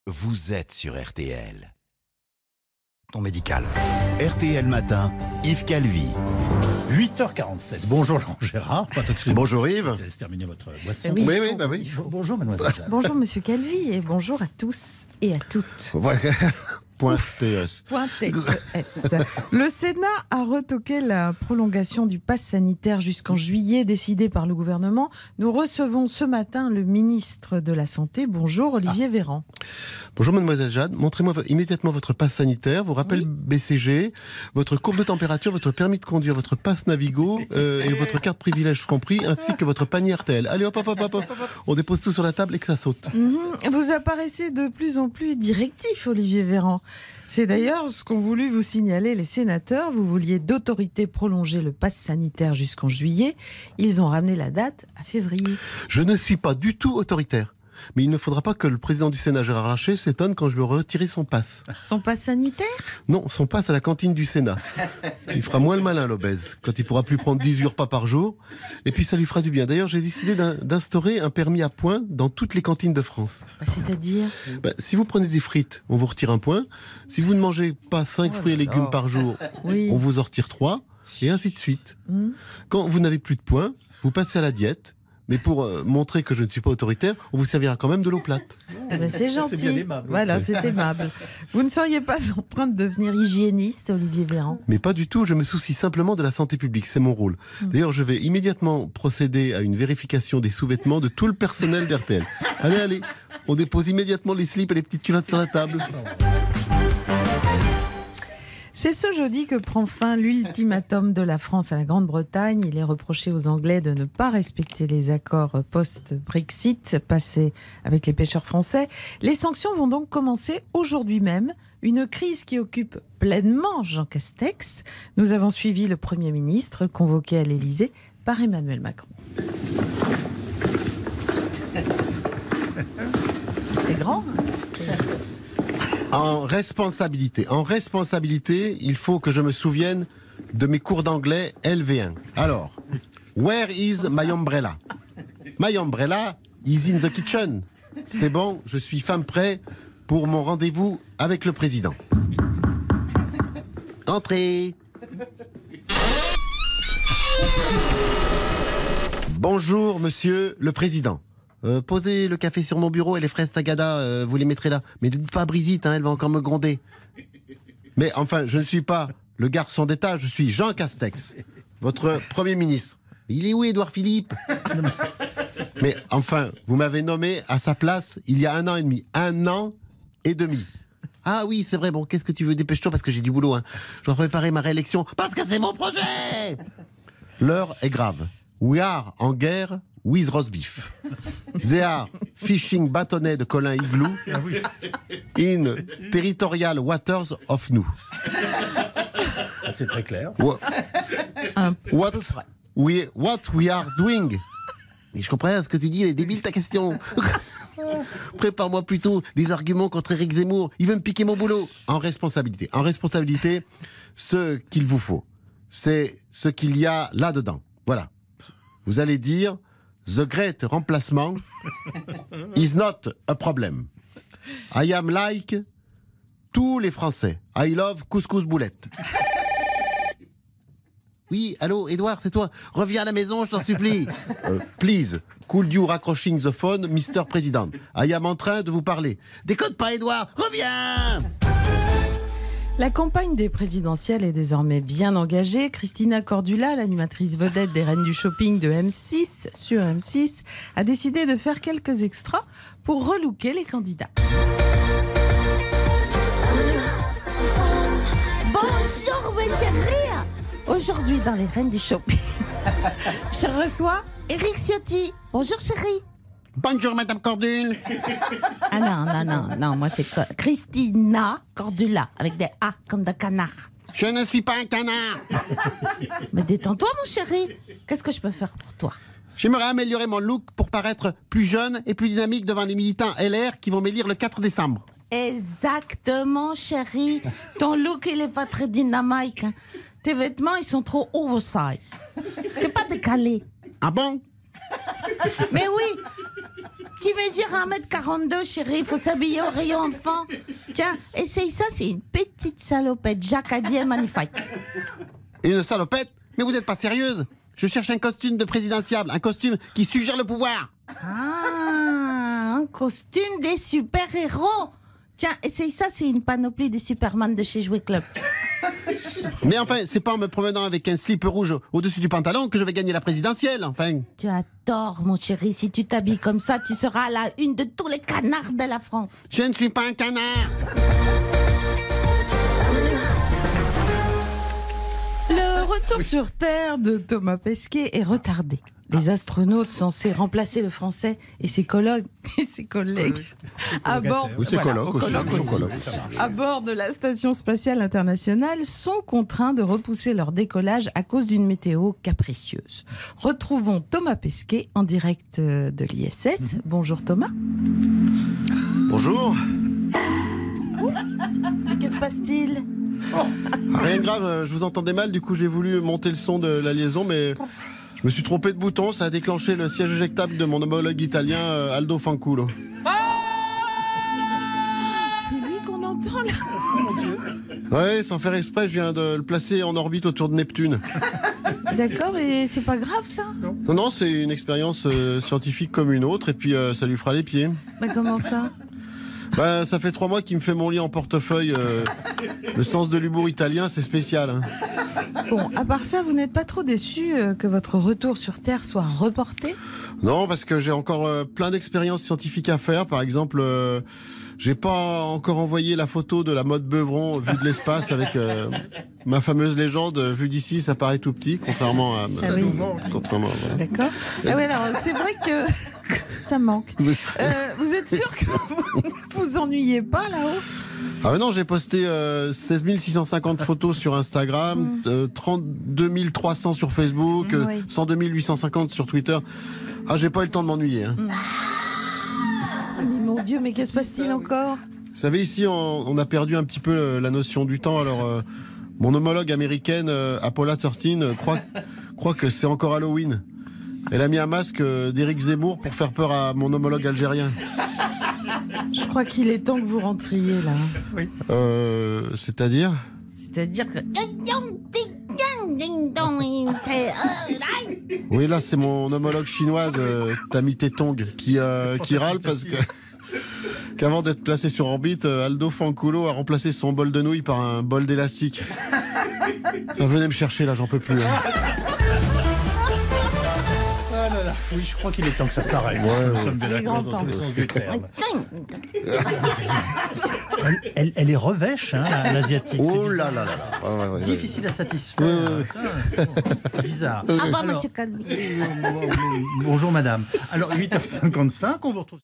Vous êtes sur RTL. Ton médical. RTL Matin, Yves Calvi. 8h47. Bonjour Jean Gérard. Bonjour Yves. Vous allez terminer votre boisson. Oui. Bonjour mademoiselle Jeanne. Bonjour Monsieur Calvi et bonjour à tous et à toutes. Voilà. Point TS. Point TES. Le Sénat a retoqué la prolongation du pass sanitaire jusqu'en juillet décidée par le gouvernement. Nous recevons ce matin le ministre de la Santé. Bonjour Olivier Véran. Bonjour mademoiselle Jade. Montrez-moi immédiatement votre passe sanitaire, vos rappels BCG, votre courbe de température, votre permis de conduire, votre passe Navigo et votre carte privilège Franprix ainsi que votre panier RTL. Allez hop. On dépose tout sur la table et que ça saute. Vous apparaissez de plus en plus directif Olivier Véran. C'est d'ailleurs ce qu'ont voulu vous signaler les sénateurs. Vous vouliez d'autorité prolonger le pass sanitaire jusqu'en juillet. Ils ont ramené la date à février. Je ne suis pas du tout autoritaire. Mais il ne faudra pas que le président du Sénat, Gérard Larcher, s'étonne quand je lui retirer son passe. Son pass sanitaire ? Non, son passe à la cantine du Sénat. Il fera moins le malin, l'obèse, quand il pourra plus prendre 18 repas par jour. Et puis ça lui fera du bien. D'ailleurs, j'ai décidé d'instaurer un permis à points dans toutes les cantines de France. C'est-à-dire ? Si vous prenez des frites, on vous retire un point. Si vous ne mangez pas 5 fruits et légumes par jour, on vous en retire 3. Et ainsi de suite. Quand vous n'avez plus de points, vous passez à la diète. Mais pour montrer que je ne suis pas autoritaire, on vous servira quand même de l'eau plate. C'est gentil. C'est bien aimable. Voilà, c'est aimable. Vous ne seriez pas en train de devenir hygiéniste, Olivier Véran ? Mais pas du tout, je me soucie simplement de la santé publique, c'est mon rôle. D'ailleurs, je vais immédiatement procéder à une vérification des sous-vêtements de tout le personnel d'RTL. Allez, on dépose immédiatement les slips et les petites culottes sur la table. C'est ce jeudi que prend fin l'ultimatum de la France à la Grande-Bretagne. Il est reproché aux Anglais de ne pas respecter les accords post-Brexit passés avec les pêcheurs français. Les sanctions vont donc commencer aujourd'hui même. Une crise qui occupe pleinement Jean Castex. Nous avons suivi le Premier ministre convoqué à l'Élysée par Emmanuel Macron. C'est grand. En responsabilité, il faut que je me souvienne de mes cours d'anglais LV1. Alors, where is my umbrella? My umbrella is in the kitchen. C'est bon, je suis femme prêt pour mon rendez-vous avec le président. Entrez. Bonjour, monsieur le président. Posez le café sur mon bureau et les fraises Sagada, vous les mettrez là. Mais ne dites pas à Brigitte, elle va encore me gronder. Mais enfin, je ne suis pas le garçon d'État, je suis Jean Castex, votre Premier ministre. Il est où, Édouard Philippe? Mais enfin, vous m'avez nommé à sa place il y a 1 an et demi. 1 an et demi. Ah oui, c'est vrai, bon, qu'est-ce que tu veux? Dépêche-toi parce que j'ai du boulot. Je dois préparer ma réélection parce que c'est mon projet. L'heure est grave. We are en guerre with roast beef. They are fishing bâtonnet de Colin Igloo in territorial waters of nous. C'est très clair. What we are doing. Mais je comprends ce que tu dis, elle est débile ta question. Prépare-moi plutôt des arguments contre Éric Zemmour. Il veut me piquer mon boulot. En responsabilité, ce qu'il vous faut, c'est ce qu'il y a là-dedans. Voilà. Vous allez dire the great remplacement is not a problem. I am like tous les Français. I love couscous boulette. Oui, allô, Edouard, c'est toi. Reviens à la maison, je t'en supplie. Please, could you raccroching the phone, Mr. President? I am en train de vous parler. Déconne pas, Edouard, reviens! La campagne des présidentielles est désormais bien engagée. Christina Cordula, l'animatrice vedette des Reines du Shopping de M6, sur M6, a décidé de faire quelques extras pour relooker les candidats. Bonjour mes chéris. Aujourd'hui dans les Reines du Shopping, je reçois Éric Ciotti. Bonjour chérie. Bonjour, Madame Cordule. Ah non, moi c'est Christina Cordula, avec des A comme de canard. Je ne suis pas un canard. Mais détends-toi mon chéri. Qu'est-ce que je peux faire pour toi? J'aimerais améliorer mon look pour paraître plus jeune et plus dynamique devant les militants LR qui vont m'élire le 4 décembre. Exactement chéri. Ton look il est pas très dynamique. Tes vêtements ils sont trop oversize. T'es pas décalé. Ah bon? Mais oui. tu mesures 1m42, chérie, il faut s'habiller au rayon enfant. Tiens, essaye ça, c'est une petite salopette jacadienne magnifique. Une salopette? Mais vous n'êtes pas sérieuse? Je cherche un costume de présidentiable, un costume qui suggère le pouvoir. Ah, un costume des super-héros. Tiens, essaye ça, c'est une panoplie des Superman de chez Jouet Club. Mais enfin, c'est pas en me promenant avec un slip rouge au-dessus du pantalon que je vais gagner la présidentielle, enfin. Tu as tort, mon chéri. Si tu t'habilles comme ça, tu seras à la une de tous les canards de la France. Je ne suis pas un canard. Le retour sur Terre de Thomas Pesquet est retardé. Les astronautes censés remplacer le français et ses collègues à bord, Oui, c'est colloque aussi. colloque Ils sont aussi. colloques. À bord de la Station spatiale internationale sont contraints de repousser leur décollage à cause d'une météo capricieuse. Retrouvons Thomas Pesquet en direct de l'ISS. Bonjour Thomas. Bonjour. Mais que se passe-t-il ? Rien de grave, je vous entendais mal, du coup j'ai voulu monter le son de la liaison, mais je me suis trompé de bouton, ça a déclenché le siège éjectable de mon homologue italien Aldo Fanculo. C'est lui qu'on entend là. Ouais, sans faire exprès, je viens de le placer en orbite autour de Neptune. D'accord, mais c'est pas grave ça ? Non, non, c'est une expérience scientifique comme une autre, et puis ça lui fera les pieds. Bah comment ça ? Bah, ça fait 3 mois qu'il me fait mon lit en portefeuille. Le sens de l'humour italien, c'est spécial. Hein. Bon, à part ça, vous n'êtes pas trop déçu que votre retour sur Terre soit reporté ? Non, parce que j'ai encore plein d'expériences scientifiques à faire. Par exemple, j'ai pas encore envoyé la photo de la mode Beuvron vue de l'espace avec ma fameuse légende vue d'ici, ça paraît tout petit, contrairement à... Ah oui. Contrairement à... voilà. D'accord. Ah oui, alors c'est vrai que ça manque. Vous êtes sûr que vous vous ennuyez pas là-haut ? Ah mais non, j'ai posté 16 650 photos sur Instagram, 32 300 sur Facebook, Oui. 102 850 sur Twitter. Ah, j'ai pas eu le temps de m'ennuyer. Hein. Ah, mais mon Dieu, mais que se passe-t-il encore ? Vous savez, ici, on a perdu un petit peu la notion du temps. Alors, mon homologue américaine, Apollo 13, croit que c'est encore Halloween. Elle a mis un masque d'Éric Zemmour pour faire peur à mon homologue algérien. Je crois qu'il est temps que vous rentriez là. C'est-à-dire ? C'est-à-dire que... Oui, là, c'est mon homologue chinoise, Tami Tetong, qui râle parce que... qu'avant d'être placé sur orbite, Aldo Fanculo a remplacé son bol de nouilles par un bol d'élastique. Ça, venez me chercher, là, j'en peux plus. Hein. Ah là là. Oui, je crois qu'il est temps que ça s'arrête. Ouais, Nous ouais. sommes bien Il est d'accord grand dans tous les temps. sens du terme. Elle est revêche, hein, l'asiatique. Oh C'est là bizarre. là là là. Ouais, ouais, ouais. Difficile à satisfaire. Ouais, Putain, bizarre. Au revoir, Alors, monsieur Calvi. bonjour madame. Alors 8h55, on vous retrouve.